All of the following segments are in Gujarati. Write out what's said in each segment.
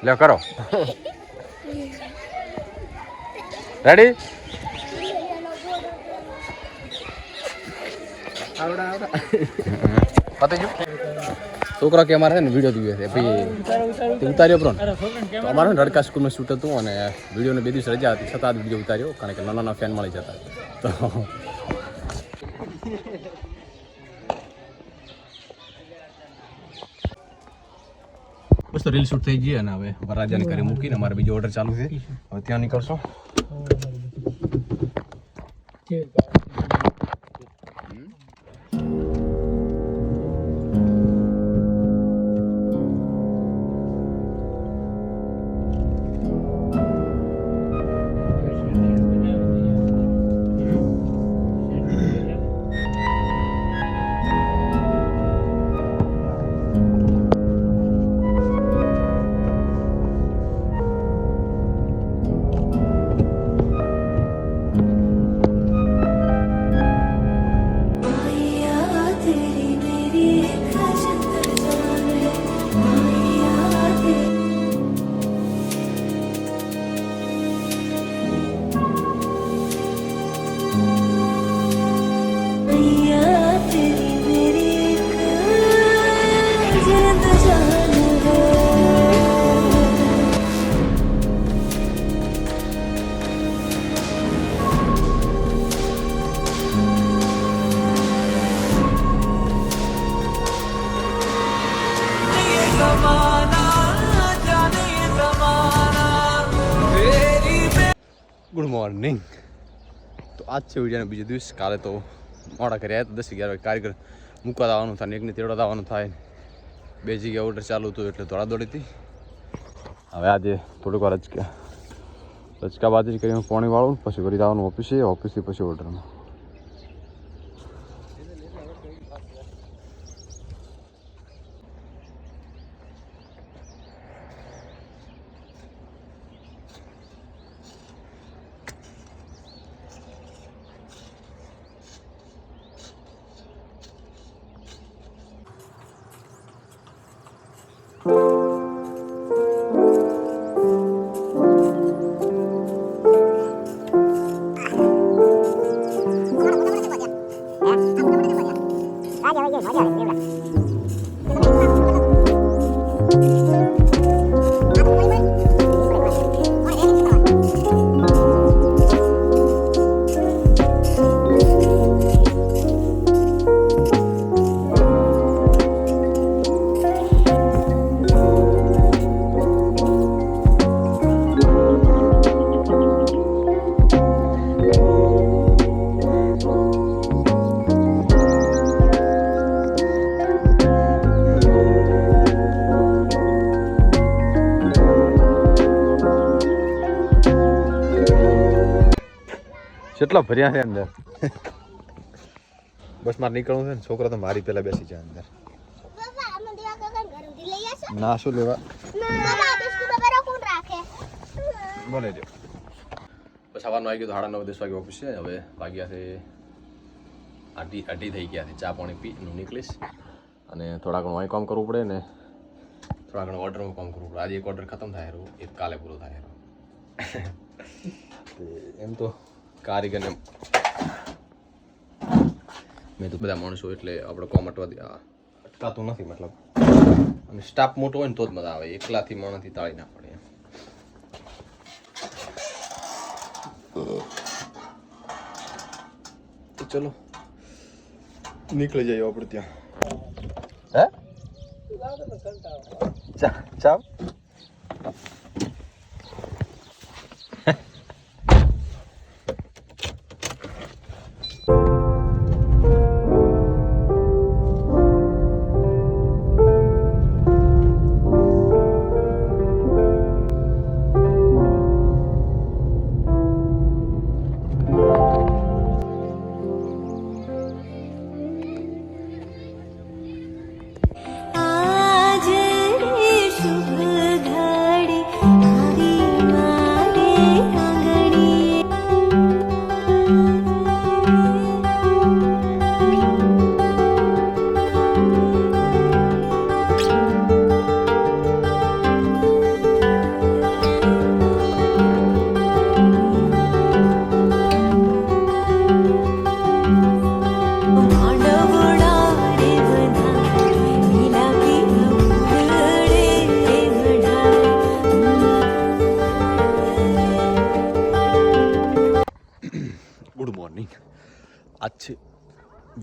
લે કરો રેડી પતી ગયું છોકરા કે અમારે છે ને વિડીયો દીધો છે ભાઈ ઉતાર્યો પ્રો તો અમારે રડકા સ્કૂલમાં શૂટ હતું અને વિડીયોને 2 દિવસ રજા હતી છતાં વિડીયો ઉતાર્યો કારણ કે નાના ફેન મળી જતા તો બસ તો રીલ શૂટ થઈ ગઈ અને હવે વરરાજાને ઘરે મૂકીને અમારે બીજો ઓર્ડર ચાલુ છે હવે ત્યાં નીકળશો ગુડ મોર્નિંગ તો આજ છે વિડીયોનો બીજો દિવસ કાલે તો મોડા ઘરે આવ્યા તો 10-11 વાગે કારીગર મૂકવા આવવાનું થાય ને એકને તેડવા આવવાનું થાય 2 જગ્યાએ ઓર્ડર ચાલુ હતું એટલે દોડાદોડી હતી હવે આજે થોડીક વાર રચકા બાદ જ કરીને પાણી વાળું પછી ફરી જવાનું ઓફિસથી પછી ઓર્ડરમાં કેટલા ભર્યા છે અંદર બસ મારે નીકળવું છે ને છોકરા તો મારી પહેલા બેસી જાય અંદર ના શું લેવા બોલે જો બસ સવારનું આવી ગયું 9:30 વાગે ઓફિસ છે હવે વાગ્યા છે 8 થઈ ગયા છે ચા પાણી પી હું નીકળીશ અને થોડા ઘણું અહીં કામ કરવું પડે ને થોડા ઘણું ઓર્ડરમાં કામ કરવું પડે આજે એક ઓર્ડર ખતમ થાય એક કાલે પૂરો થાય એમ તો કારીગરને મેં તો બધા માણસો એટલે આપણે કોમ અટકાતું નથી મતલબ અને સ્ટાફ મોટો હોય ને તો જ મજા આવે એકલાથી માણસથી તાળી ના પડે તો ચલો નીકળી જઈએ આપણે ત્યાં હે ચા आज शुभ છે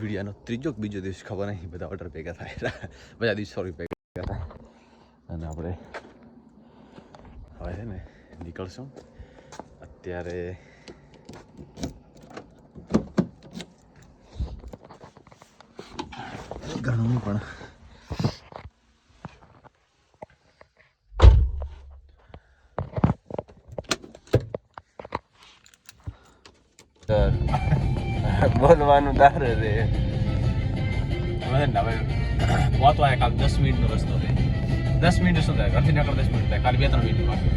વિડીયાનો ત્રીજો કે બીજો દિવસ ખબર નહીં, બધા ઓર્ડર ભેગા થાય, બધા દિવસ સોરી ભેગા થાય અને આપણે હવે છે ને નીકળશું અત્યારે. ઘણું પણ બોલવાનું તારે રે. હવે વાતો આવે કાલ 10 મિનિટનો રસ્તો છે. 10 મિનિટ શું થાય? ઘરથી નીકળ 10 મિનિટ થાય, ખાલી 2-3 મિનિટ બાકી.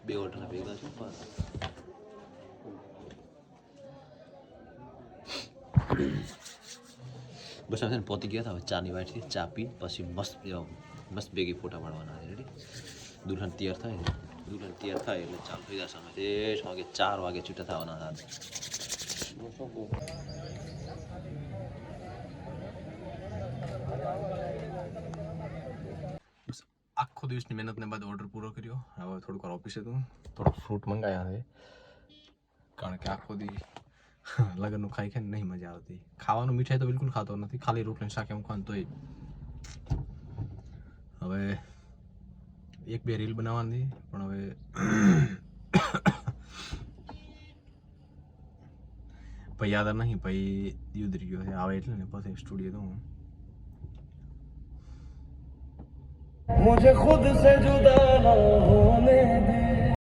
બે ઓર્ડર ભેગા છે બસ. બસ અમે પહોંચી ગયા હતા. હવે ચાની વાટથી ચા પી પછી મસ્ત ભેગી ફોટા પાડવાના છે. રેડી? દુલ્હન તૈયાર થાય એટલે ચાલુ થઈ જશે. અમે 4 વાગે છૂટા થવાના હતા. આખો દિવસની મહેનતને બાદ ઓર્ડર પૂરો કર્યો. હવે થોડુંક વાર ઓફિસે હતું, થોડોક ફ્રૂટ મંગાવ્યા છે કારણ કે આખો દી લગ્નનું ખાઈ ખાઈને નહીં મજા આવતી. ખાવાનું મીઠાઈ તો બિલકુલ ખાતો નથી, ખાલી રોટલી શાક એમ ખાવાનું તોય. હવે 1-2 રીલ બનાવવાની પણ હવે ભાઈ યાદ નહીં, ભાઈ યુદ્રી ગયો છે આવે એટલે ને પછી સ્ટુડિયો તો હું मुझे खुद से जुदा ना होने दे.